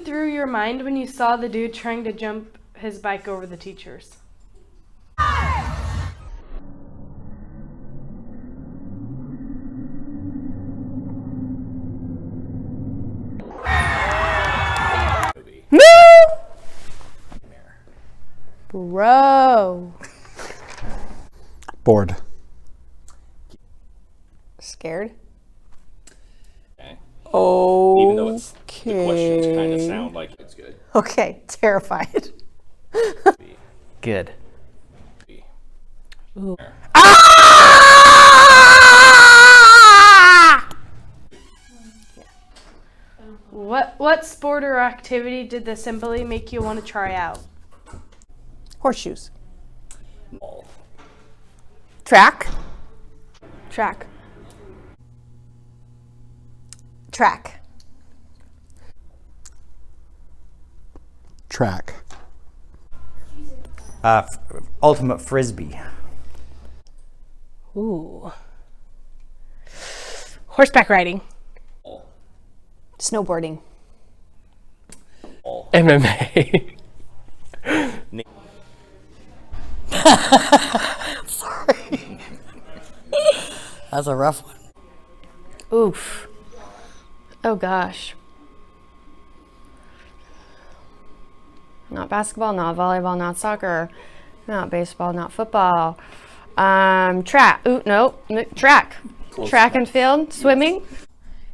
through your mind when you saw the dude trying to jump his bike over the teachers? Bro. Bored. Scared. Okay. Even though it's, the questions kind of sound like it's good. Okay, terrified. Good. Ooh. What sport or activity did the assembly make you want to try out? Horseshoes. Ball. Track. Track. Track. Track. Ultimate frisbee. Ooh. Horseback riding. Ball. Snowboarding. Ball. MMA. Sorry. That's a rough one. Oof. Oh gosh. Not basketball, not volleyball, not soccer, not baseball, not football. Track. Ooh, no, track. Close Track enough. and field, swimming.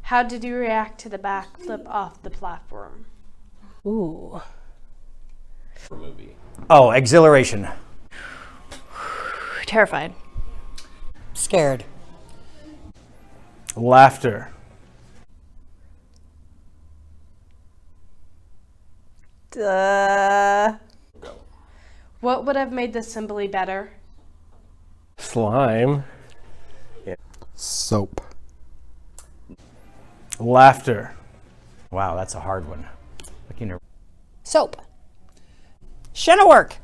How did you react to the backflip off the platform? Ooh. For movie. Oh, exhilaration. Terrified. Scared. Laughter. Go. What would have made the assembly better? Slime. Soap. Laughter. Wow, that's a hard one. Looking to Soap. Shouldn't work.